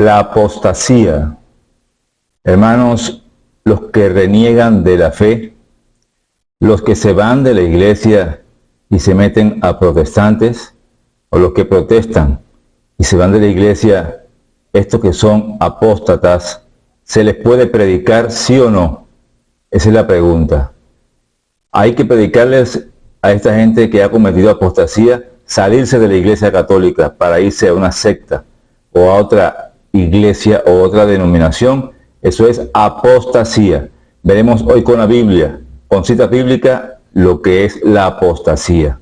La apostasía. Hermanos, los que reniegan de la fe, los que se van de la iglesia y se meten a protestantes, o los que protestan y se van de la iglesia, estos que son apóstatas, ¿se les puede predicar sí o no? Esa es la pregunta. Hay que predicarles a esta gente que ha cometido apostasía, salirse de la iglesia católica para irse a una secta o a otra iglesia o otra denominación. Eso es apostasía. Veremos hoy con la Biblia, con cita bíblica, lo que es la apostasía.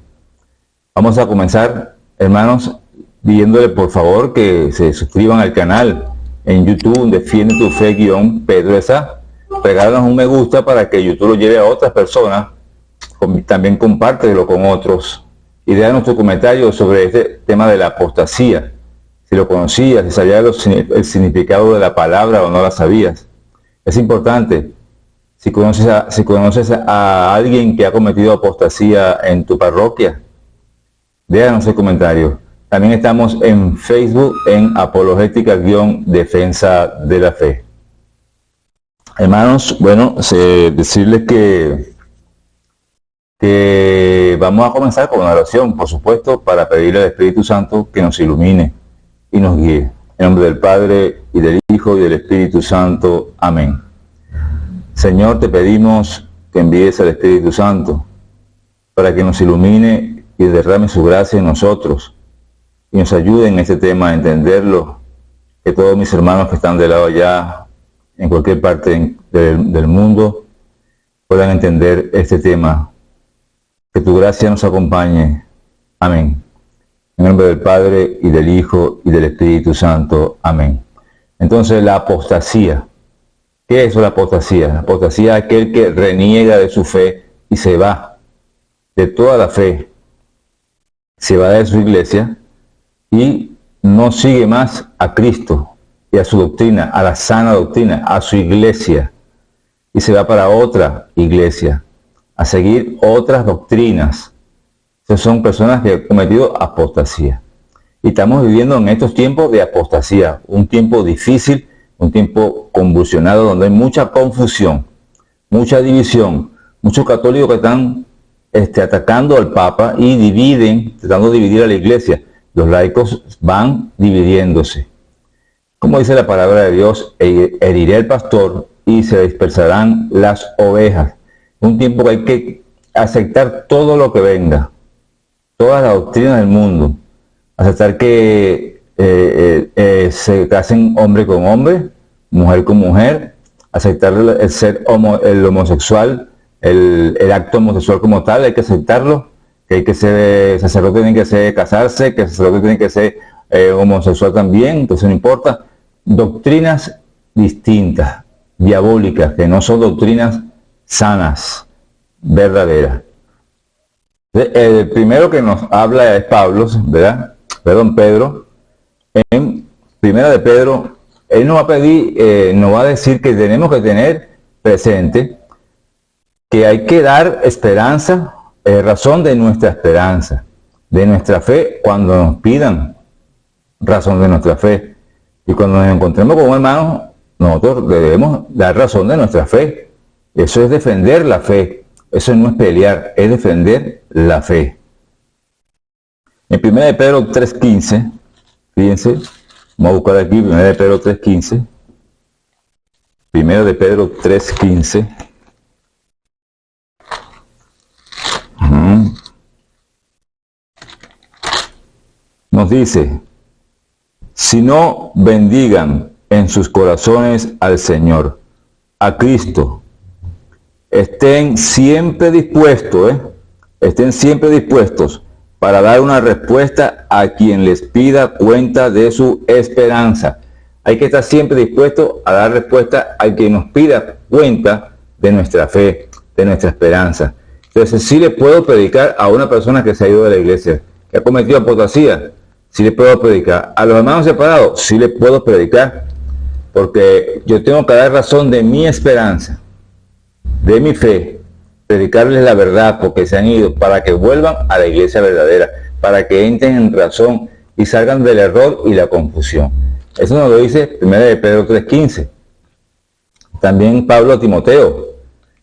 Vamos a comenzar, hermanos, pidiéndole por favor que se suscriban al canal en YouTube, Defiende tu Fe Pedro Esa. Regálanos un me gusta para que YouTube lo lleve a otras personas. También compártelo con otros. Y déjanos tu comentario sobre este tema de la apostasía. Si lo conocías, si sabías el significado de la palabra o no la sabías. Es importante. Si conoces a alguien que ha cometido apostasía en tu parroquia, déjanos el comentario. También estamos en Facebook en Apologética-Defensa de la Fe. Hermanos, bueno, decirles que vamos a comenzar con una oración, por supuesto, para pedirle al Espíritu Santo que nos ilumine y nos guíe. En nombre del Padre, y del Hijo, y del Espíritu Santo. Amén. Señor, te pedimos que envíes al Espíritu Santo para que nos ilumine y derrame su gracia en nosotros y nos ayude en este tema a entenderlo, que todos mis hermanos que están de lado allá, en cualquier parte del mundo, puedan entender este tema. Que tu gracia nos acompañe. Amén. En nombre del Padre, y del Hijo, y del Espíritu Santo. Amén. Entonces, la apostasía. ¿Qué es la apostasía? La apostasía es aquel que reniega de su fe y se va de toda la fe. Se va de su iglesia y no sigue más a Cristo y a su doctrina, a la sana doctrina, a su iglesia. Y se va para otra iglesia, a seguir otras doctrinas. Esas son personas que han cometido apostasía. Y estamos viviendo en estos tiempos de apostasía, un tiempo difícil, un tiempo convulsionado, donde hay mucha confusión, mucha división, muchos católicos que están atacando al Papa y tratando de dividir a la iglesia. Los laicos van dividiéndose. Como dice la palabra de Dios, heriré al pastor y se dispersarán las ovejas. Un tiempo que hay que aceptar todo lo que venga, todas las doctrinas del mundo, aceptar que se casen hombre con hombre, mujer con mujer, aceptar el homosexual, el acto homosexual como tal, hay que aceptarlo, que hay que ser sacerdote, tiene que casarse, que el sacerdote tiene que ser homosexual también, entonces no importa. Doctrinas distintas, diabólicas, que no son doctrinas sanas, verdaderas. El primero que nos habla es Pedro. En Primera de Pedro, él nos va a pedir, nos va a decir que tenemos que tener presente que hay que dar esperanza, razón de nuestra esperanza, de nuestra fe, cuando nos pidan razón de nuestra fe. Y cuando nos encontremos con un hermano, nosotros debemos dar razón de nuestra fe. Eso es defender la fe. Eso no es pelear, es defender la fe. En 1 de Pedro 3.15, fíjense, vamos a buscar aquí 1 de Pedro 3.15. 1 de Pedro 3.15. Nos dice: si no bendigan en sus corazones al Señor, a Cristo, estén siempre dispuestos para dar una respuesta a quien les pida cuenta de su esperanza. Hay que estar siempre dispuesto a dar respuesta a quien nos pida cuenta de nuestra fe, de nuestra esperanza. Entonces, sí le puedo predicar a una persona que se ha ido de la iglesia, que ha cometido apostasía, sí le puedo predicar. A los hermanos separados, sí le puedo predicar, porque yo tengo que dar razón de mi esperanza, de mi fe, predicarles la verdad, porque se han ido, para que vuelvan a la iglesia verdadera, para que entren en razón y salgan del error y la confusión. Eso nos lo dice 1 de Pedro 3:15. También Pablo a Timoteo,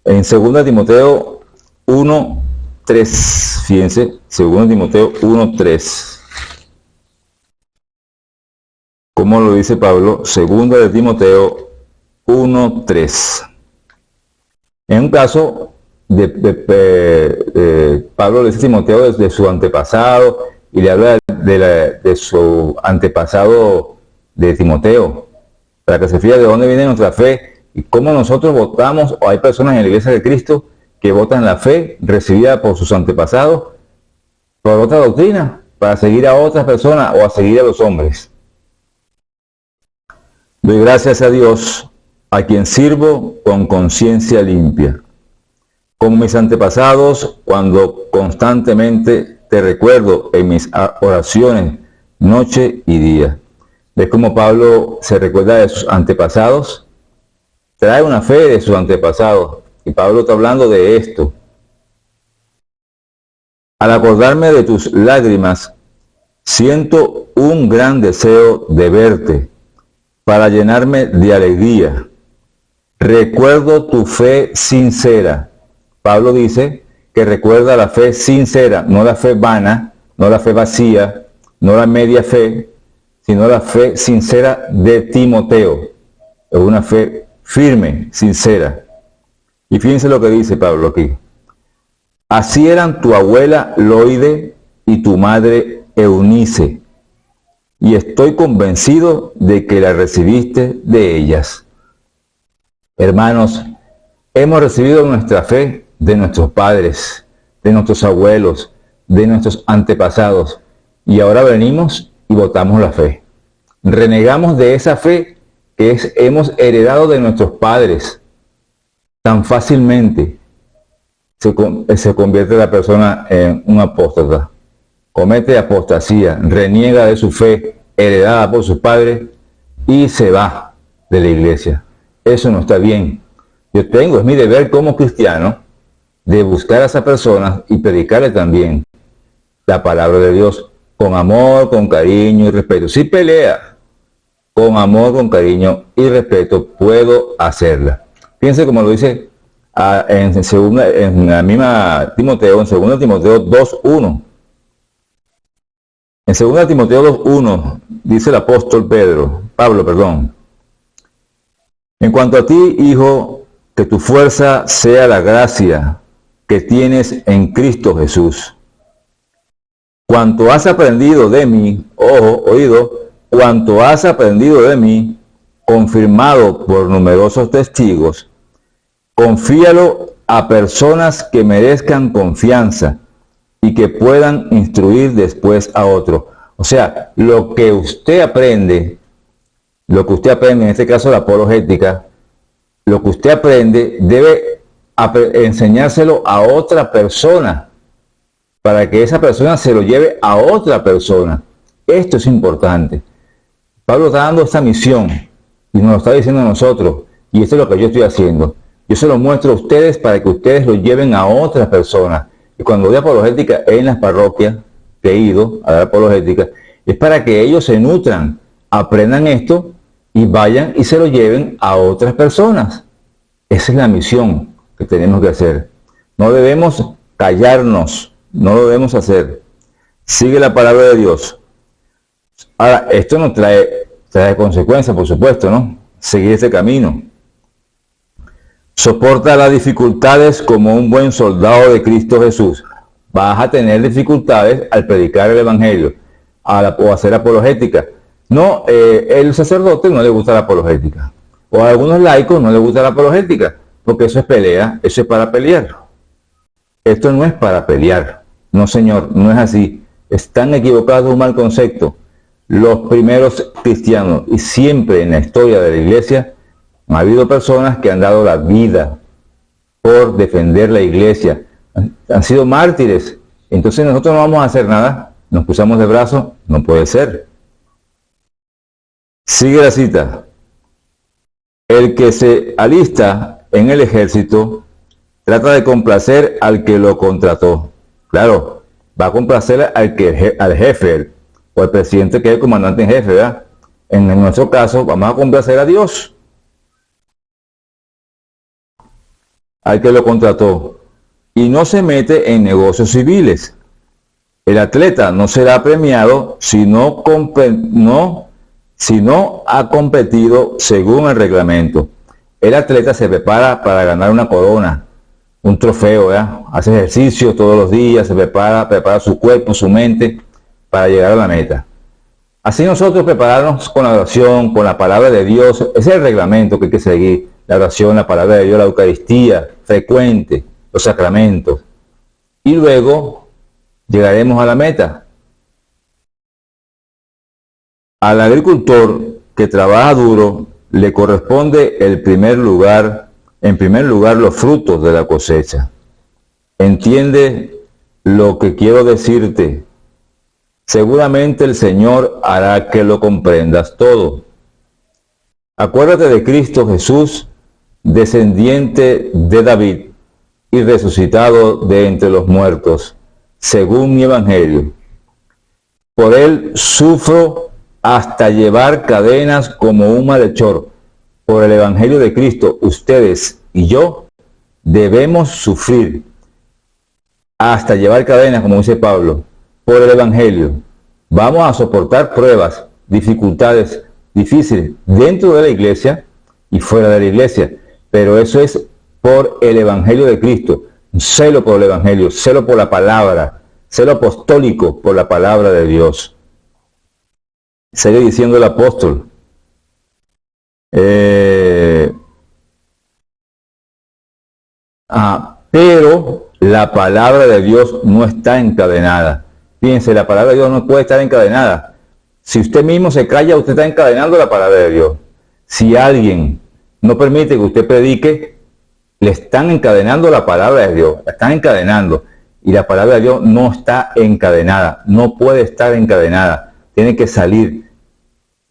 en 2 Timoteo 1:3, fíjense, 2 Timoteo 1:3. ¿Cómo lo dice Pablo? 2 de Timoteo 1:3. En un caso, Pablo le dice a Timoteo de su antepasado y le habla de su antepasado de Timoteo, para que se fije de dónde viene nuestra fe y cómo nosotros votamos, o hay personas en la iglesia de Cristo que votan la fe recibida por sus antepasados por otra doctrina, para seguir a otras personas o a seguir a los hombres. Doy gracias a Dios, a quien sirvo con conciencia limpia, como mis antepasados, cuando constantemente te recuerdo en mis oraciones, noche y día. ¿Ves cómo Pablo se recuerda de sus antepasados? Trae una fe de sus antepasados. Y Pablo está hablando de esto. Al acordarme de tus lágrimas, siento un gran deseo de verte, para llenarme de alegría. Recuerdo tu fe sincera. Pablo dice que recuerda la fe sincera, no la fe vana, no la fe vacía, no la media fe, sino la fe sincera de Timoteo. Es una fe firme, sincera. Y fíjense lo que dice Pablo aquí. Así eran tu abuela Loide y tu madre Eunice, y estoy convencido de que la recibiste de ellas. Hermanos, hemos recibido nuestra fe de nuestros padres, de nuestros abuelos, de nuestros antepasados, y ahora venimos y votamos la fe. Renegamos de esa fe que hemos heredado de nuestros padres. Tan fácilmente se convierte la persona en un apóstata. Comete apostasía, reniega de su fe heredada por sus padres y se va de la iglesia. Eso no está bien. Es mi deber como cristiano de buscar a esa persona y predicarle también la palabra de Dios con amor, con cariño y respeto. Si pelea con amor, con cariño y respeto, puedo hacerla. Fíjense como lo dice en la misma Timoteo, en 2 Timoteo 2:1. En 2 Timoteo 2:1 dice el apóstol Pablo. En cuanto a ti, hijo, que tu fuerza sea la gracia que tienes en Cristo Jesús. Cuanto has aprendido de mí, cuanto has aprendido de mí, confirmado por numerosos testigos, confíalo a personas que merezcan confianza y que puedan instruir después a otro. O sea, lo que usted aprende, en este caso la apologética, lo que usted aprende debe enseñárselo a otra persona, para que esa persona se lo lleve a otra persona. Esto es importante. Pablo está dando esta misión y nos lo está diciendo a nosotros, y esto es lo que yo estoy haciendo. Yo se lo muestro a ustedes para que ustedes lo lleven a otras personas. Y cuando doy apologética en las parroquias que he ido a dar apologética, es para que ellos se nutran, aprendan esto y vayan y se lo lleven a otras personas. Esa es la misión que tenemos que hacer. No debemos callarnos, no lo debemos hacer. Sigue la palabra de Dios. Ahora, esto nos trae consecuencias, por supuesto, ¿no? Seguir este camino. Soporta las dificultades como un buen soldado de Cristo Jesús. Vas a tener dificultades al predicar el Evangelio o hacer apologética. No, el sacerdote no le gusta la apologética. O a algunos laicos no les gusta la apologética, porque eso es pelea, eso es para pelear. Esto no es para pelear. No, señor, no es así. Están equivocados, un mal concepto. Los primeros cristianos, y siempre en la historia de la iglesia, ha habido personas que han dado la vida por defender la iglesia. Han sido mártires. Entonces nosotros no vamos a hacer nada. Nos cruzamos de brazos. No puede ser. Sigue la cita. El que se alista en el ejército trata de complacer al que lo contrató. Claro, va a complacer al jefe o al presidente, que es el comandante en jefe, ¿verdad? En nuestro caso, vamos a complacer a Dios, al que lo contrató, y no se mete en negocios civiles. El atleta no será premiado si no ha competido según el reglamento. El atleta se prepara para ganar una corona, un trofeo, ¿verdad? Hace ejercicio todos los días, se prepara su cuerpo, su mente para llegar a la meta. Así nosotros prepararnos con la oración, con la palabra de Dios, ese es el reglamento que hay que seguir. La oración, la palabra de Dios, la Eucaristía frecuente, los sacramentos. Y luego llegaremos a la meta. Al agricultor que trabaja duro le corresponde en primer lugar los frutos de la cosecha. ¿Entiende lo que quiero decirte? Seguramente el Señor hará que lo comprendas todo. Acuérdate de Cristo Jesús, descendiente de David y resucitado de entre los muertos, según mi evangelio. Por él sufro hasta llevar cadenas como un malhechor. Por el evangelio de Cristo, ustedes y yo debemos sufrir hasta llevar cadenas, como dice Pablo, por el evangelio. Vamos a soportar pruebas, dificultades difíciles dentro de la iglesia y fuera de la iglesia, pero eso es por el evangelio de Cristo. Celo por el evangelio, celo por la palabra, celo apostólico por la palabra de Dios. Sigue diciendo el apóstol, pero la palabra de Dios no está encadenada. Fíjense, la palabra de Dios no puede estar encadenada. Si usted mismo se calla, usted está encadenando la palabra de Dios. Si alguien no permite que usted predique, le están encadenando la palabra de Dios, la están encadenando. Y la palabra de Dios no está encadenada, no puede estar encadenada. Tiene que salir,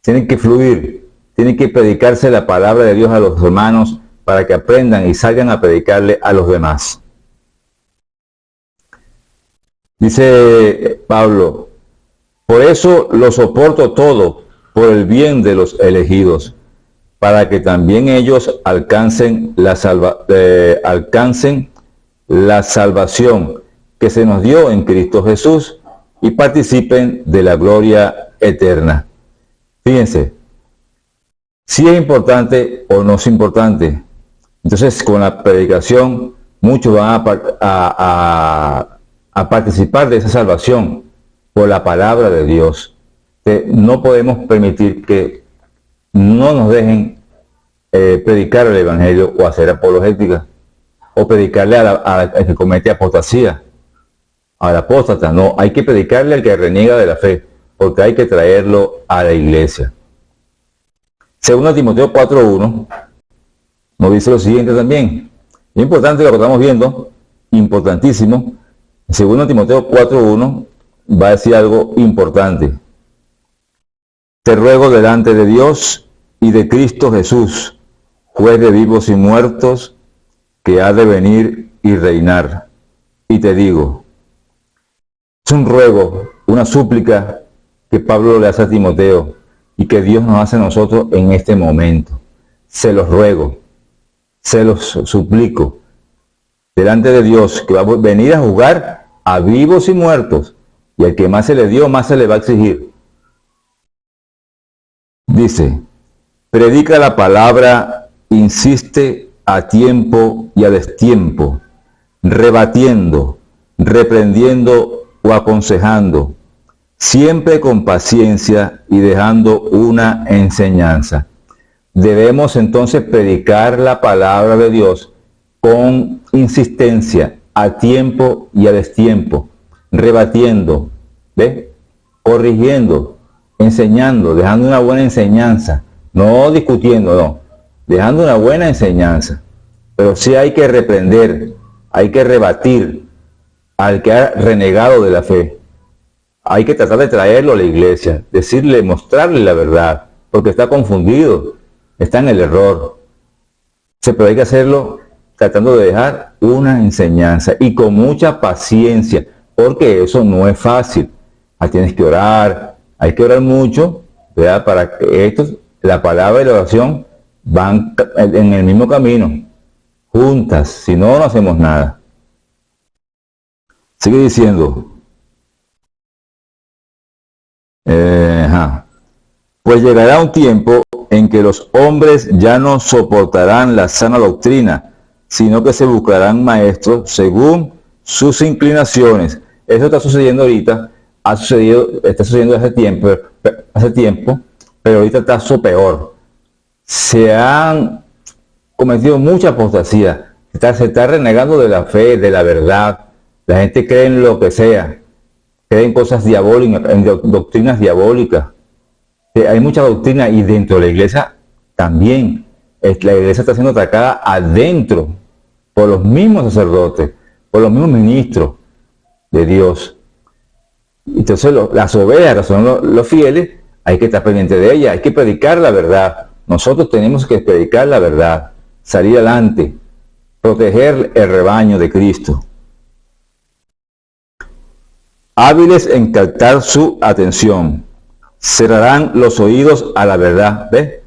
tiene que fluir, tiene que predicarse la palabra de Dios a los hermanos para que aprendan y salgan a predicarle a los demás. Dice Pablo, por eso lo soporto todo, por el bien de los elegidos, para que también ellos alcancen la salvación que se nos dio en Cristo Jesús y participen de la gloria eterna. Fíjense, si es importante o no es importante. Entonces, con la predicación, muchos van a participar de esa salvación por la palabra de Dios. No podemos permitir que no nos dejen predicar el evangelio o hacer apologética o predicarle al que comete apostasía, al apóstata. No, hay que predicarle al que reniega de la fe, porque hay que traerlo a la iglesia. Según Timoteo 4:1 nos dice lo siguiente también. Es importante lo que estamos viendo, importantísimo. Según Timoteo 4:1 va a decir algo importante. Te ruego delante de Dios y de Cristo Jesús, juez de vivos y muertos, que ha de venir y reinar. Y te digo, es un ruego, una súplica que Pablo le hace a Timoteo y que Dios nos hace a nosotros en este momento. Se los ruego, se los suplico, delante de Dios, que va a venir a juzgar a vivos y muertos, y al que más se le dio, más se le va a exigir. Dice, predica la palabra, insiste a tiempo y a destiempo, rebatiendo, reprendiendo o aconsejando, siempre con paciencia y dejando una enseñanza. Debemos entonces predicar la palabra de Dios con insistencia, a tiempo y a destiempo, rebatiendo, ¿ve? Corrigiendo, enseñando, dejando una buena enseñanza, no discutiendo, no, dejando una buena enseñanza. Pero sí hay que reprender, hay que rebatir al que ha renegado de la fe. Hay que tratar de traerlo a la iglesia, decirle, mostrarle la verdad, porque está confundido, está en el error. Pero hay que hacerlo tratando de dejar una enseñanza y con mucha paciencia, porque eso no es fácil. Tienes que orar, hay que orar mucho, ¿verdad? Para que la palabra y la oración van en el mismo camino, juntas, si no, no hacemos nada. Sigue diciendo, pues llegará un tiempo en que los hombres ya no soportarán la sana doctrina, sino que se buscarán maestros según sus inclinaciones. Eso está sucediendo ahorita, está sucediendo hace tiempo, pero ahorita está eso peor. Se han cometido mucha apostasía, se está renegando de la fe, de la verdad. La gente cree en lo que sea, cree en cosas diabólicas, en doctrinas diabólicas. Hay mucha doctrina y dentro de la iglesia también. La iglesia está siendo atacada adentro por los mismos sacerdotes, por los mismos ministros de Dios. Entonces las ovejas, que son los fieles, hay que estar pendiente de ellas, hay que predicar la verdad. Nosotros tenemos que predicar la verdad, salir adelante, proteger el rebaño de Cristo. Hábiles en captar su atención, cerrarán los oídos a la verdad. ¿Ves?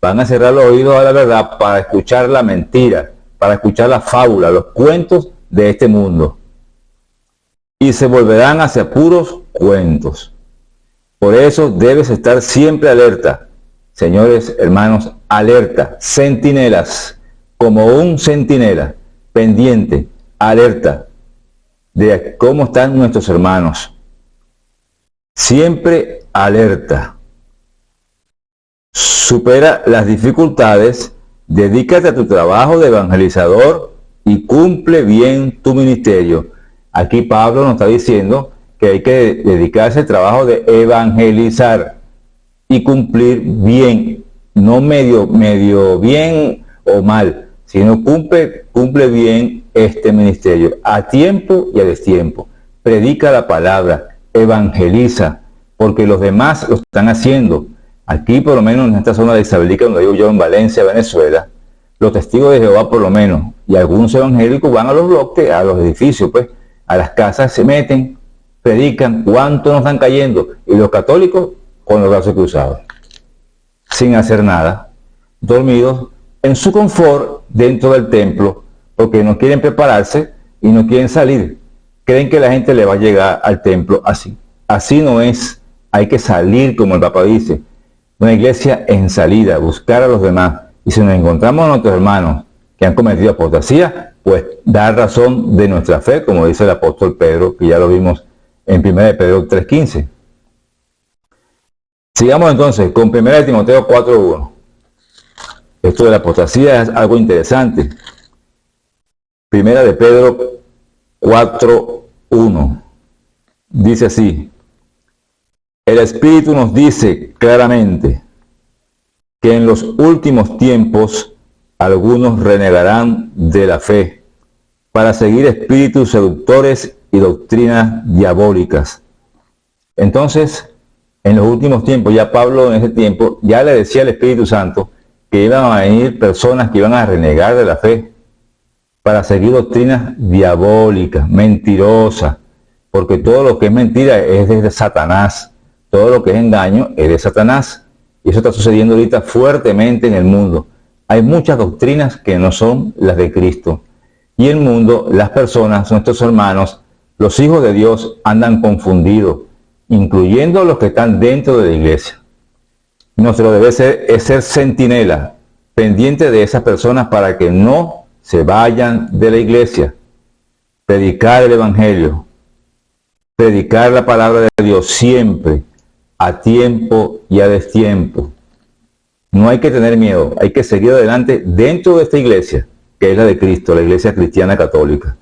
Van a cerrar los oídos a la verdad para escuchar la mentira, para escuchar la fábula, los cuentos de este mundo. Y se volverán hacia puros cuentos. Por eso debes estar siempre alerta. Señores, hermanos, alerta, centinelas, como un centinela, pendiente, alerta de cómo están nuestros hermanos. Siempre alerta. Supera las dificultades, dedícate a tu trabajo de evangelizador y cumple bien tu ministerio. Aquí Pablo nos está diciendo que hay que dedicarse al trabajo de evangelizar y cumplir bien, no medio bien o mal, sino cumple bien este ministerio, a tiempo y a destiempo. Predica la palabra, evangeliza, porque los demás lo están haciendo. Aquí, por lo menos en esta zona de Isabelica, donde vivo yo, en Valencia, Venezuela, los testigos de Jehová, por lo menos, y algunos evangélicos van a los bloques, a los edificios, pues, a las casas, se meten, predican, cuánto nos están cayendo, y los católicos con los brazos cruzados, sin hacer nada, dormidos en su confort dentro del templo, porque no quieren prepararse y no quieren salir. Creen que la gente le va a llegar al templo así. Así no es. Hay que salir, como el Papa dice. Una iglesia en salida, buscar a los demás. Y si nos encontramos a nuestros hermanos que han cometido apostasía, pues dar razón de nuestra fe, como dice el apóstol Pedro, que ya lo vimos en 1 Pedro 3:15. Sigamos entonces con 1 Timoteo 4:1. Esto de la apostasía es algo interesante. 1 Pedro 4:1. Dice así: el Espíritu nos dice claramente que en los últimos tiempos algunos renegarán de la fe para seguir espíritus seductores y doctrinas diabólicas. Entonces, en los últimos tiempos, ya Pablo en ese tiempo ya le decía al Espíritu Santo que iban a venir personas que iban a renegar de la fe para seguir doctrinas diabólicas, mentirosas, porque todo lo que es mentira es de Satanás, todo lo que es engaño es de Satanás, y eso está sucediendo ahorita fuertemente en el mundo. Hay muchas doctrinas que no son las de Cristo, y el mundo, las personas, nuestros hermanos, los hijos de Dios andan confundidos, incluyendo los que están dentro de la iglesia. Nuestro deber es ser centinela, pendiente de esas personas para que no se vayan de la iglesia. Predicar el evangelio, predicar la palabra de Dios siempre, a tiempo y a destiempo. No hay que tener miedo, hay que seguir adelante dentro de esta iglesia, que es la de Cristo, la iglesia cristiana católica.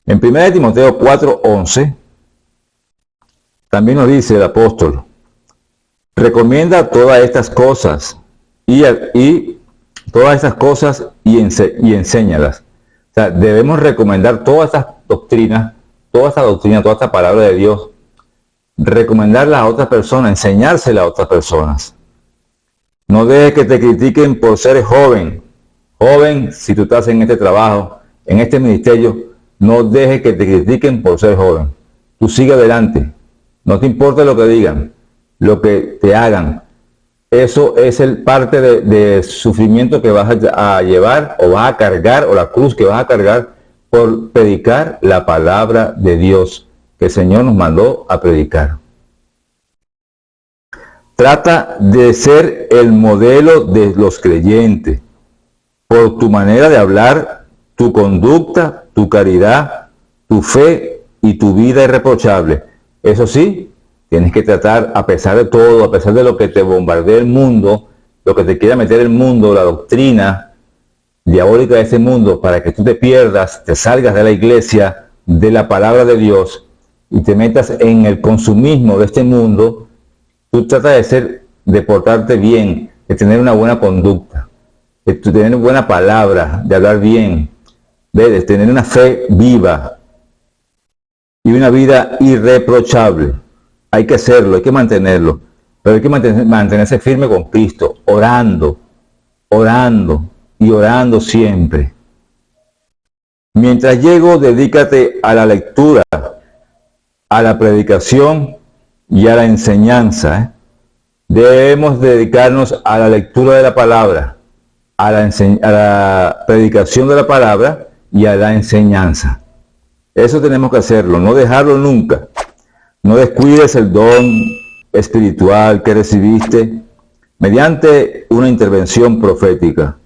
En 1 Timoteo 4:11, también nos dice el apóstol: recomienda todas estas cosas y enséñalas. O sea, debemos recomendar todas estas doctrinas, toda esta palabra de Dios, recomendarla a otras personas, enseñársela a otras personas. No dejes que te critiquen por ser joven. Joven, si tú estás en este trabajo, en este ministerio, no dejes que te critiquen por ser joven. Tú sigue adelante. No te importa lo que digan. lo que te hagan. Eso es el parte de sufrimiento que vas a llevar o vas a cargar, o la cruz que vas a cargar por predicar la palabra de Dios que el Señor nos mandó a predicar. Trata de ser el modelo de los creyentes por tu manera de hablar, tu conducta, tu caridad, tu fe y tu vida irreprochable. Eso sí, tienes que tratar, a pesar de todo, a pesar de lo que te bombardea el mundo, lo que te quiera meter el mundo, la doctrina diabólica de ese mundo, para que tú te pierdas, te salgas de la iglesia, de la palabra de Dios, y te metas en el consumismo de este mundo. Tú tratas de portarte bien, de tener una buena conducta, de tener buena palabra, de hablar bien, de tener una fe viva y una vida irreprochable. Hay que hacerlo, hay que mantenerlo, pero hay que mantenerse firme con Cristo, orando y orando siempre. Mientras llego, dedícate a la lectura, a la predicación y a la enseñanza. Debemos dedicarnos a la lectura de la palabra, a la predicación de la palabra y a la enseñanza. Eso tenemos que hacerlo, no dejarlo nunca. No descuides el don espiritual que recibiste mediante una intervención profética.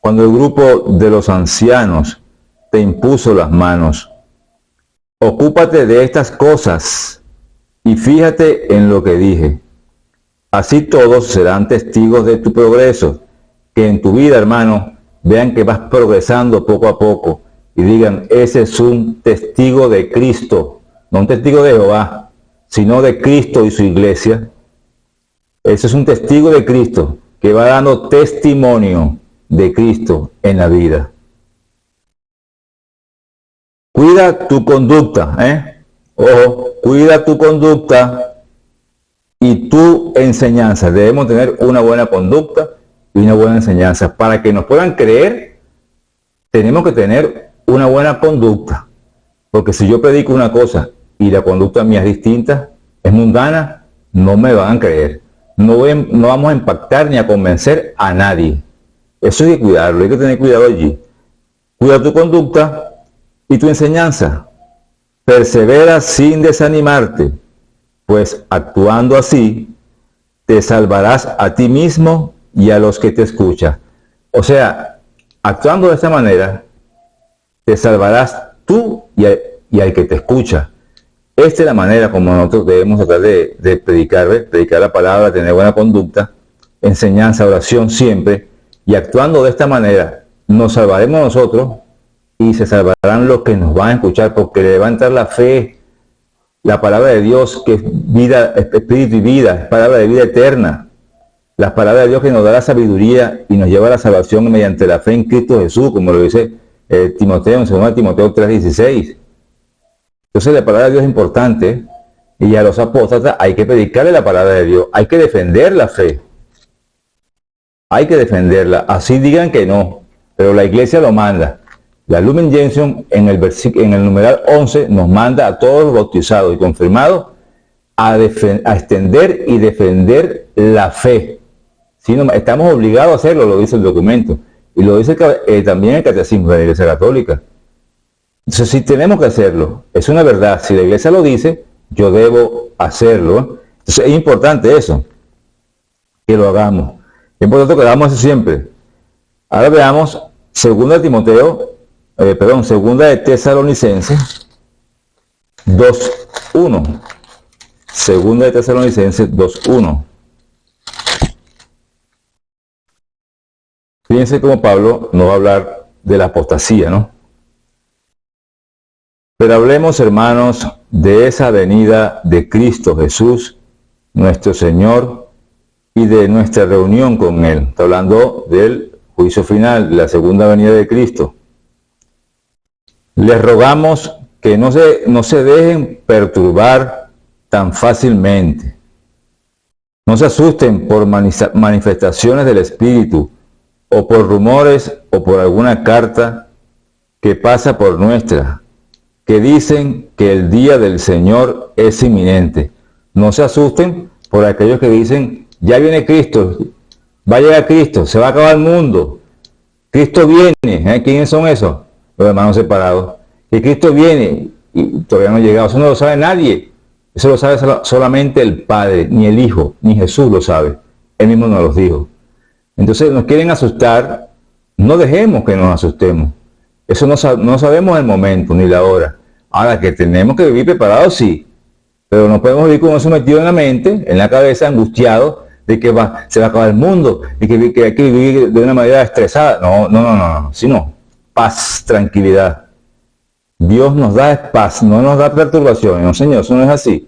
Cuando el grupo de los ancianos te impuso las manos, ocúpate de estas cosas y fíjate en lo que dije. Así todos serán testigos de tu progreso, que en tu vida, hermano, vean que vas progresando poco a poco y digan, ese es un testigo de Cristo, no un testigo de Jehová, sino de Cristo y su iglesia. Ese es un testigo de Cristo que va dando testimonio de Cristo en la vida. Cuida tu conducta, Ojo, cuida tu conducta y tu enseñanza. Debemos tener una buena conducta y una buena enseñanza. Para que nos puedan creer, tenemos que tener una buena conducta. Porque si yo predico una cosa y la conducta mía es distinta, es mundana, no me van a creer. No vamos a impactar ni a convencer a nadie. Eso hay que cuidarlo, hay que tener cuidado allí. Cuida tu conducta y tu enseñanza. Persevera sin desanimarte, pues actuando así, te salvarás a ti mismo y a los que te escuchan. O sea, actuando de esta manera, te salvarás tú y al que te escucha. Esta es la manera como nosotros debemos tratar de predicar la palabra, tener buena conducta, enseñanza, oración siempre, y actuando de esta manera, nos salvaremos nosotros y se salvarán los que nos van a escuchar, porque le va a entrar la fe, la palabra de Dios, que es vida, espíritu y vida, es palabra de vida eterna. La palabra de Dios que nos da la sabiduría y nos lleva a la salvación mediante la fe en Cristo Jesús, como lo dice Timoteo, en 2 Timoteo 3:16. Entonces la palabra de Dios es importante, y a los apóstatas hay que predicarle la palabra de Dios, hay que defender la fe. Hay que defenderla, así digan que no, pero la iglesia lo manda. La Lumen Gentium en el numeral 11 nos manda a todos los bautizados y confirmados a extender y defender la fe. Si no, estamos obligados a hacerlo, lo dice el documento, y lo dice también el Catecismo de la Iglesia Católica. Entonces, si tenemos que hacerlo, es una verdad, si la iglesia lo dice, yo debo hacerlo. Entonces es importante eso, que lo hagamos. Es importante que lo hagamos eso siempre. Ahora veamos 2 de Tesalonicenses 2:1. 2 de Tesalonicenses 2:1. Fíjense cómo Pablo nos va a hablar de la apostasía, ¿no? Pero hablemos, hermanos, de esa venida de Cristo Jesús, nuestro Señor, y de nuestra reunión con Él. Está hablando del juicio final, la segunda venida de Cristo. Les rogamos que no se dejen perturbar tan fácilmente. No se asusten por manifestaciones del Espíritu, o por rumores, o por alguna carta que pasa por nuestra, que dicen que el día del Señor es inminente. No se asusten por aquellos que dicen, ya viene Cristo, va a llegar Cristo, se va a acabar el mundo, Cristo viene. ¿Quiénes son esos? Los hermanos separados. Que Cristo viene y todavía no ha llegado. Eso no lo sabe nadie. Eso lo sabe solamente el Padre, ni el Hijo, ni Jesús lo sabe. Él mismo nos lo dijo. Entonces nos quieren asustar. No dejemos que nos asustemos. Eso no sabemos el momento ni la hora. Ahora, que tenemos que vivir preparados, sí. Pero no podemos vivir con eso metido en la mente, en la cabeza, angustiados, de que se va a acabar el mundo, y que hay que vivir de una manera estresada. No. Sino paz, tranquilidad. Dios nos da paz, no nos da perturbaciones. No, Señor, eso no es así.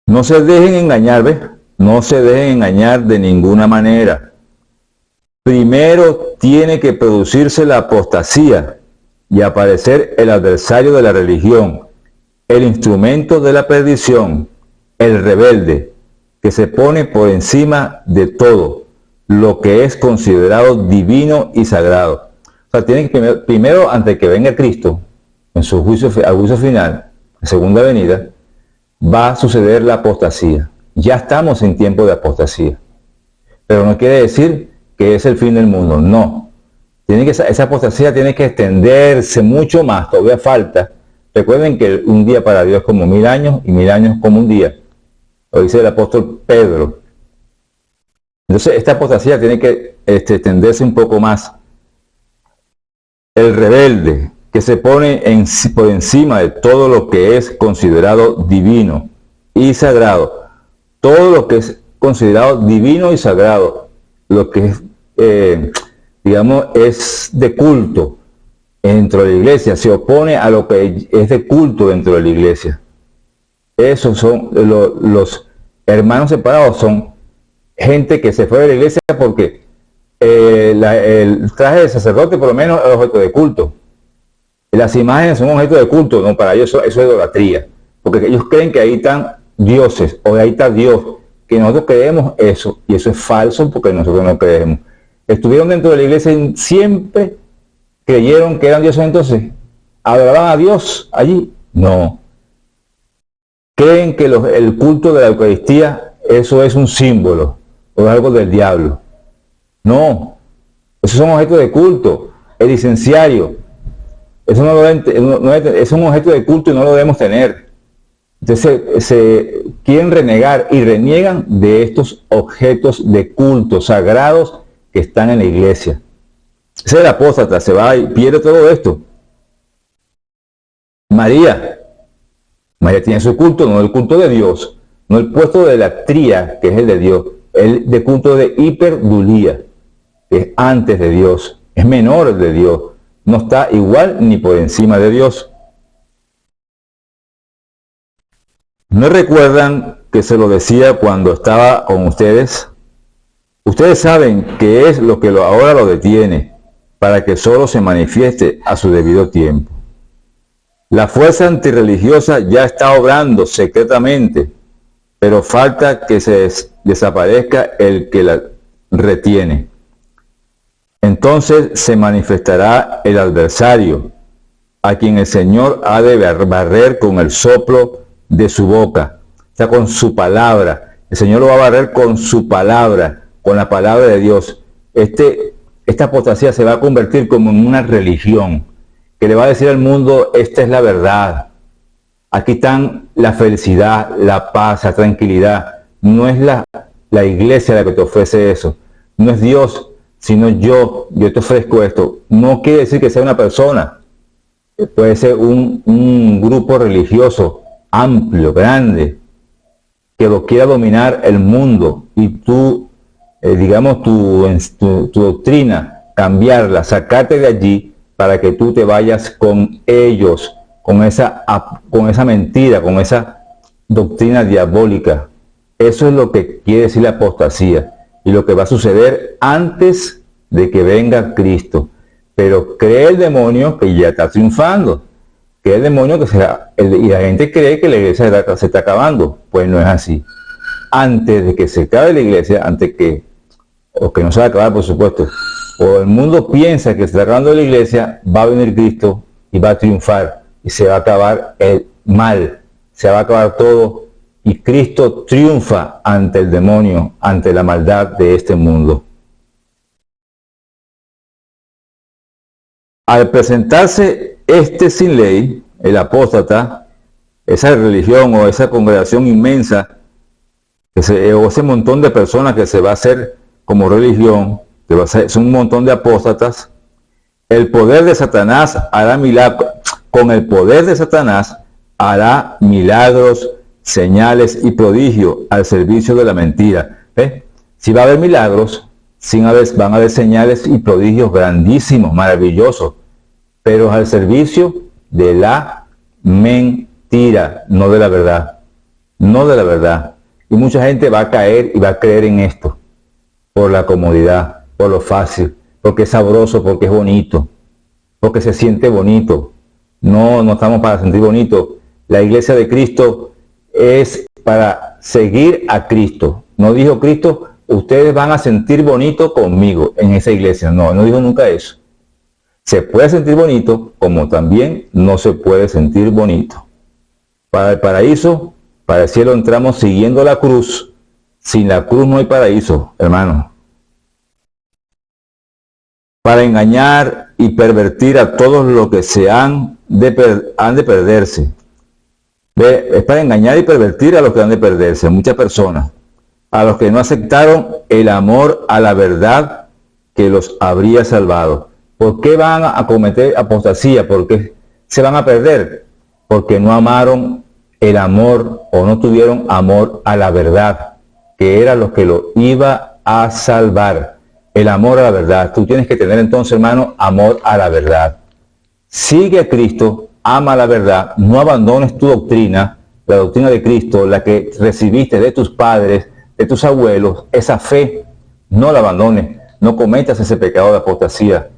No se dejen engañar, ¿ves? No se dejen engañar de ninguna manera. Primero tiene que producirse la apostasía y aparecer el adversario de la religión, el instrumento de la perdición, el rebelde, que se pone por encima de todo lo que es considerado divino y sagrado. O sea, tiene que primero, antes que venga Cristo, en su juicio final, en segunda venida, va a suceder la apostasía. Ya estamos en tiempo de apostasía. Pero no quiere decir que es el fin del mundo, no. Esa apostasía tiene que extenderse mucho más, todavía falta. Recuerden que un día para Dios es como 1000 años y 1000 años como un día. Lo dice el apóstol Pedro. Entonces esta apostasía tiene que extenderse un poco más. El rebelde, que se pone por encima de todo lo que es considerado divino y sagrado. Todo lo que es considerado divino y sagrado, lo que es, digamos, es de culto dentro de la iglesia, se opone a lo que es de culto dentro de la iglesia. Esos son los hermanos separados, son gente que se fue de la iglesia porque el traje de sacerdote por lo menos es objeto de culto. Las imágenes son objeto de culto, no, para ellos eso es idolatría, porque ellos creen que ahí están dioses o ahí está Dios, que nosotros creemos eso, y eso es falso porque nosotros no creemos. Estuvieron dentro de la iglesia y siempre creyeron que eran dioses, entonces adoraban a Dios allí. No. Creen que el culto de la Eucaristía, eso es un símbolo o algo del diablo. No, esos son objetos de culto. El licenciario, eso es un objeto de culto y no lo debemos tener. Entonces se quieren renegar y reniegan de estos objetos de culto sagrados que están en la iglesia. Ese es el apóstata, se va y pierde todo esto. María tiene su culto, no el culto de Dios, no el puesto de la tría, que es el de Dios, el de culto de hiperdulía, que es antes de Dios, es menor de Dios, no está igual ni por encima de Dios. ¿No recuerdan que se lo decía cuando estaba con ustedes? Ustedes saben qué es lo que ahora lo detiene, para que solo se manifieste a su debido tiempo. La fuerza antirreligiosa ya está obrando secretamente, pero falta que se desaparezca el que la retiene. Entonces se manifestará el adversario, a quien el Señor ha de barrer con el soplo de su boca, o sea, con su palabra. El Señor lo va a barrer con su palabra, con la palabra de Dios. Esta apostasía se va a convertir como en una religión, que le va a decir al mundo, esta es la verdad. Aquí están la felicidad, la paz, la tranquilidad. No es la iglesia la que te ofrece eso. No es Dios, sino yo te ofrezco esto. No quiere decir que sea una persona. Puede ser un grupo religioso amplio, grande, que lo quiera dominar el mundo y tú, digamos, tu doctrina, cambiarla, sacarte de allí para que tú te vayas con ellos, con esa mentira, con esa doctrina diabólica. Eso es lo que quiere decir la apostasía y lo que va a suceder antes de que venga Cristo. Pero cree el demonio que ya está triunfando, cree el demonio y la gente cree que la iglesia se está acabando. Pues no es así. Antes de que se acabe la iglesia, o que no se va a acabar, por supuesto, o el mundo piensa que se está acabando la iglesia, va a venir Cristo y va a triunfar y se va a acabar el mal, se va a acabar todo y Cristo triunfa ante el demonio, ante la maldad de este mundo. Al presentarse sin ley, el apóstata, esa religión o esa congregación inmensa, o ese montón de personas que se va a hacer como religión, que va a ser, son un montón de apóstatas, el poder de Satanás hará milagros, con el poder de Satanás hará milagros, señales y prodigios al servicio de la mentira. ¿Ve? Si va a haber milagros, van a haber señales y prodigios grandísimos, maravillosos, pero al servicio de la mentira, no de la verdad. No de la verdad. Y mucha gente va a caer y va a creer en esto por la comodidad, por lo fácil, porque es sabroso, porque es bonito, porque se siente bonito. No estamos para sentir bonito. La iglesia de Cristo es para seguir a Cristo. No dijo Cristo, ustedes van a sentir bonito conmigo en esa iglesia. No dijo nunca eso. Se puede sentir bonito, como también no se puede sentir bonito. Para el paraíso, para el cielo entramos siguiendo la cruz. Sin la cruz no hay paraíso, hermano. Para engañar y pervertir a todos los que han de perderse. Es para engañar y pervertir a los que han de perderse, muchas personas, a los que no aceptaron el amor a la verdad que los habría salvado. ¿Por qué van a cometer apostasía? ¿Por qué se van a perder? Porque no amaron el amor o no tuvieron amor a la verdad, que era lo que lo iba a salvar. El amor a la verdad. Tú tienes que tener entonces, hermano, amor a la verdad. Sigue a Cristo, ama la verdad, no abandones tu doctrina, la doctrina de Cristo, la que recibiste de tus padres, de tus abuelos, esa fe, no la abandones, no cometas ese pecado de apostasía.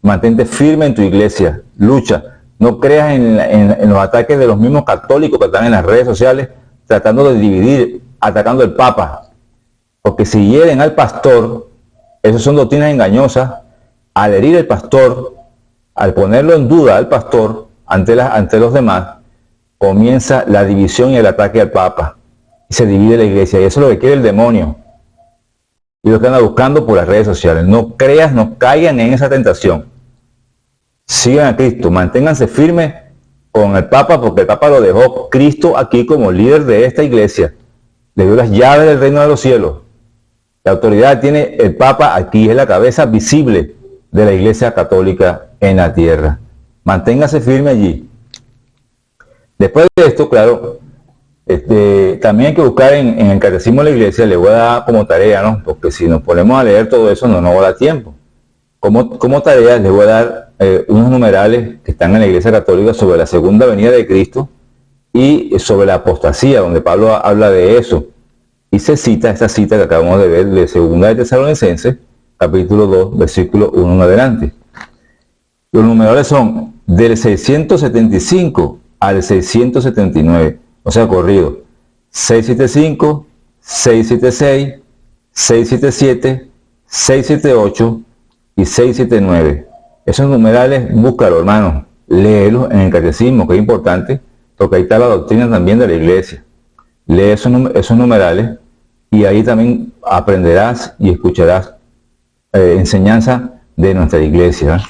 Mantente firme en tu iglesia, lucha, no creas en los ataques de los mismos católicos que están en las redes sociales tratando de dividir, atacando al Papa, porque si hieren al pastor, esas son doctrinas engañosas. Al herir al pastor, al ponerlo en duda al pastor ante los demás, comienza la división y el ataque al Papa. Y se divide la iglesia. Y eso es lo que quiere el demonio. Y lo que anda buscando por las redes sociales. No creas, no caigan en esa tentación. Sigan a Cristo, manténganse firmes con el Papa, porque el Papa lo dejó Cristo aquí como líder de esta iglesia. Le dio las llaves del reino de los cielos. La autoridad tiene el Papa aquí, es la cabeza visible de la Iglesia Católica en la tierra. Manténgase firme allí. Después de esto, claro, también hay que buscar en el Catecismo de la Iglesia, le voy a dar como tarea, ¿no? Porque si nos ponemos a leer todo eso, no nos va a dar tiempo. Como tarea, les voy a dar unos numerales que están en la Iglesia Católica sobre la segunda venida de Cristo y sobre la apostasía, donde Pablo habla de eso. Y se cita esta cita que acabamos de ver de Segunda de Tesalonicenses, capítulo 2, versículo 1 en adelante. Los numerales son del 675 al 679, o sea, corrido. 675, 676, 677, 678 y 679. Esos numerales, búscalo, hermano, léelos en el catecismo, que es importante, porque ahí está la doctrina también de la iglesia. Lee esos numerales y ahí también aprenderás y escucharás enseñanza de nuestra iglesia.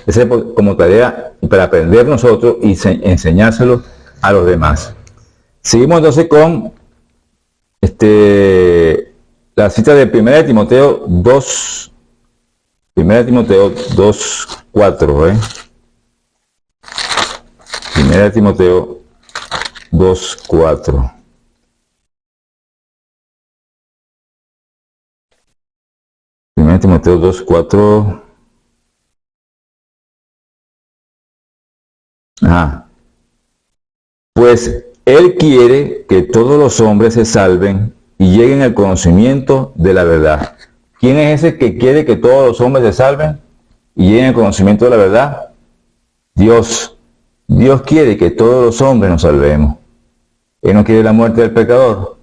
Esa es como tarea para aprender nosotros y enseñárselo a los demás. Seguimos entonces con la cita de 1 Timoteo 2, 1 Timoteo 2, 4. 1 Timoteo 2, 4. Timoteo 2, 4. Pues Él quiere que todos los hombres se salven y lleguen al conocimiento de la verdad. ¿Quién es ese que quiere que todos los hombres se salven y lleguen al conocimiento de la verdad? Dios. Dios quiere que todos los hombres nos salvemos. Él no quiere la muerte del pecador.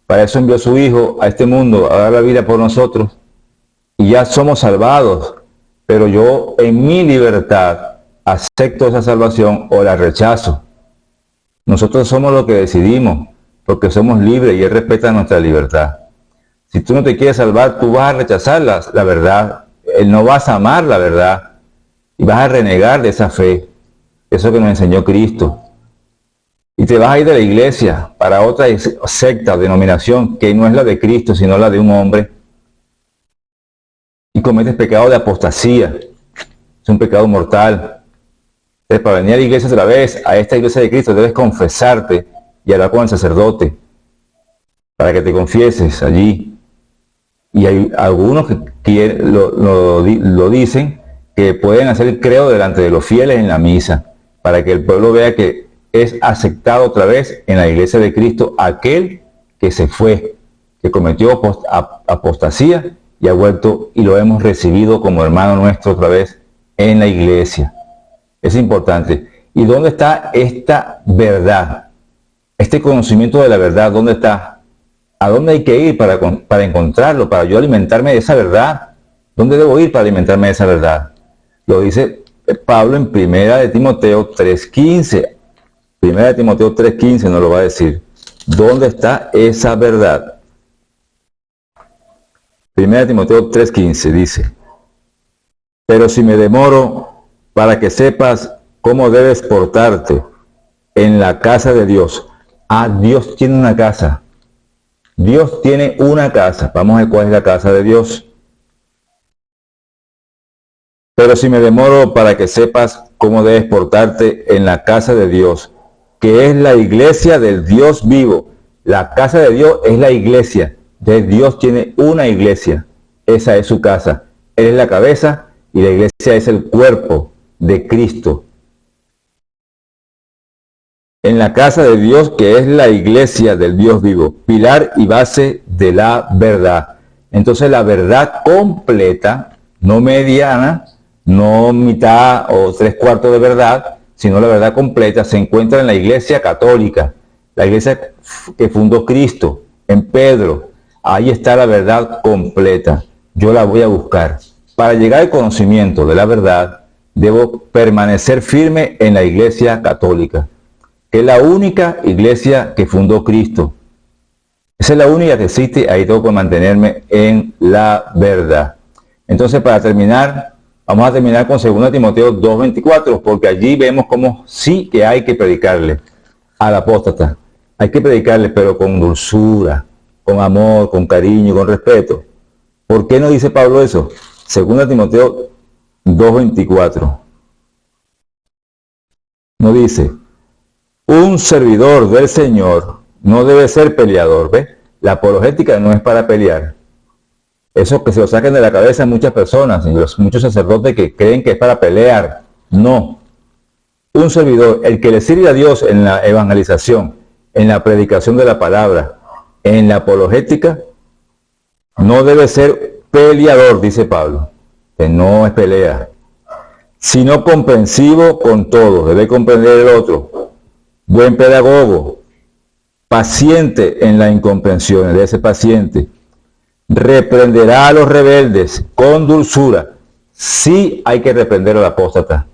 Para eso envió a su Hijo a este mundo a dar la vida por nosotros. Y ya somos salvados. Pero yo en mi libertad acepto esa salvación o la rechazo. Nosotros somos los que decidimos, porque somos libres y Él respeta nuestra libertad. Si tú no te quieres salvar, tú vas a rechazar la verdad. Él no vas a amar la verdad y vas a renegar de esa fe, eso que nos enseñó Cristo. Y te vas a ir de la iglesia para otra secta o denominación que no es la de Cristo, sino la de un hombre. Y cometes pecado de apostasía. Es un pecado mortal. Entonces, para venir a la iglesia otra vez, a esta iglesia de Cristo, debes confesarte y hablar con el sacerdote para que te confieses allí. Y hay algunos que lo dicen, que pueden hacer el credo delante de los fieles en la misa, para que el pueblo vea que es aceptado otra vez en la iglesia de Cristo aquel que se fue, que cometió apostasía y ha vuelto, y lo hemos recibido como hermano nuestro otra vez en la iglesia. Es importante. ¿Y dónde está esta verdad? Este conocimiento de la verdad, ¿dónde está? ¿A dónde hay que ir para encontrarlo, para yo alimentarme de esa verdad? ¿Dónde debo ir para alimentarme de esa verdad? Lo dice Pablo en 1 Timoteo 3:15. 1 Timoteo 3:15 nos lo va a decir. ¿Dónde está esa verdad? 1 Timoteo 3:15 dice: pero si me demoro para que sepas cómo debes portarte en la casa de Dios. Ah, Dios tiene una casa. Dios tiene una casa. Vamos a ver cuál es la casa de Dios. Pero si me demoro para que sepas cómo debes portarte en la casa de Dios, que es la iglesia del Dios vivo. La casa de Dios es la iglesia. Dios tiene una iglesia. Esa es su casa. Él es la cabeza y la iglesia es el cuerpo de Cristo. En la casa de Dios, que es la iglesia del Dios vivo, pilar y base de la verdad. Entonces la verdad completa, no mediana, no mitad o 3/4 de verdad, sino la verdad completa, se encuentra en la iglesia católica, la iglesia que fundó Cristo, en Pedro. Ahí está la verdad completa. Yo la voy a buscar. Para llegar al conocimiento de la verdad, debo permanecer firme en la iglesia católica, que es la única iglesia que fundó Cristo. Esa es la única que existe, ahí tengo que mantenerme en la verdad. Entonces, para terminar, vamos a terminar con 2 Timoteo 2:24, porque allí vemos cómo sí que hay que predicarle al apóstata. Hay que predicarle, pero con dulzura, con amor, con cariño, con respeto. ¿Por qué no dice Pablo eso? 2 Timoteo 2:24. No dice: un servidor del Señor no debe ser peleador. ¿Ves? La apologética no es para pelear. Eso que se lo saquen de la cabeza muchas personas, y muchos sacerdotes que creen que es para pelear. No. Un servidor, el que le sirve a Dios en la evangelización, en la predicación de la palabra, en la apologética, no debe ser peleador, dice Pablo, que no es pelea, sino comprensivo con todo, debe comprender el otro, buen pedagogo, paciente en las incomprensiones, debe ser paciente, reprenderá a los rebeldes con dulzura. Sí hay que reprender al apóstata,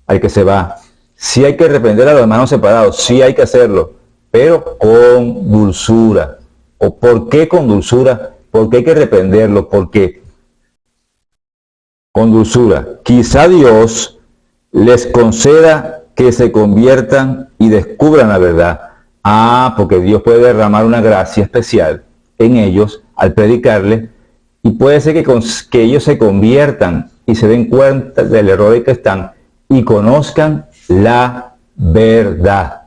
al que se va, sí hay que reprender a los hermanos separados, sí hay que hacerlo, pero con dulzura. ¿O por qué con dulzura? Porque hay que reprenderlo, porque con dulzura. Quizá Dios les conceda que se conviertan y descubran la verdad. Ah, porque Dios puede derramar una gracia especial en ellos al predicarle, y puede ser que ellos se conviertan y se den cuenta del error en que están y conozcan la verdad,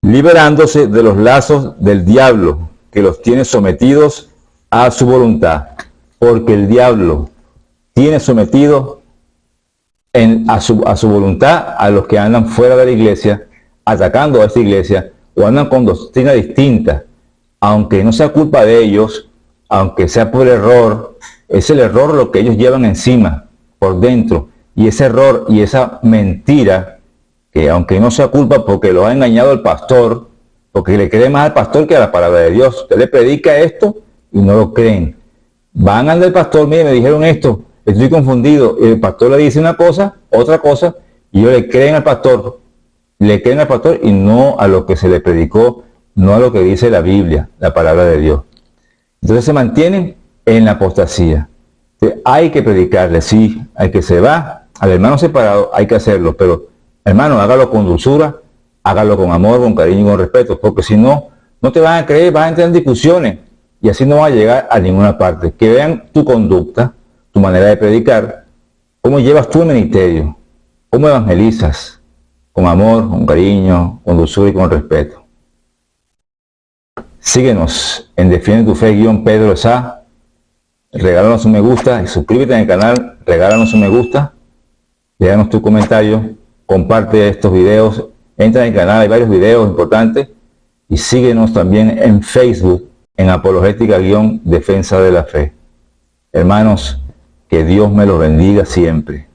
liberándose de los lazos del diablo que los tiene sometidos a su voluntad, porque el diablo tiene sometido a su voluntad a los que andan fuera de la iglesia, atacando a esta iglesia, o andan con doctrina distinta, aunque no sea culpa de ellos, aunque sea por error. Es el error lo que ellos llevan encima, por dentro, y ese error y esa mentira, que aunque no sea culpa porque lo ha engañado el pastor, porque le cree más al pastor que a la palabra de Dios. Usted le predica esto y no lo creen. Van al del pastor: mire, me dijeron esto, estoy confundido. Y el pastor le dice una cosa, otra cosa, y ellos le creen al pastor. le creen al pastor y no a lo que se le predicó, no a lo que dice la Biblia, la palabra de Dios. Entonces se mantienen en la apostasía. Entonces, hay que predicarle, sí, hay que se va al hermano separado, hay que hacerlo, pero hermano, hágalo con dulzura, hágalo con amor, con cariño y con respeto, porque si no, no te van a creer, vas a entrar en discusiones y así no vas a llegar a ninguna parte. Que vean tu conducta, tu manera de predicar, cómo llevas tu ministerio, cómo evangelizas, con amor, con cariño, con dulzura y con respeto. Síguenos en Defiende tu Fe _Pedro Sá, regálanos un me gusta y suscríbete en el canal, regálanos un me gusta, déjanos tu comentario, comparte estos videos, entra en el canal, hay varios videos importantes, y síguenos también en Facebook, en Apologética _Defensa de la Fe. Hermanos, que Dios me los bendiga siempre.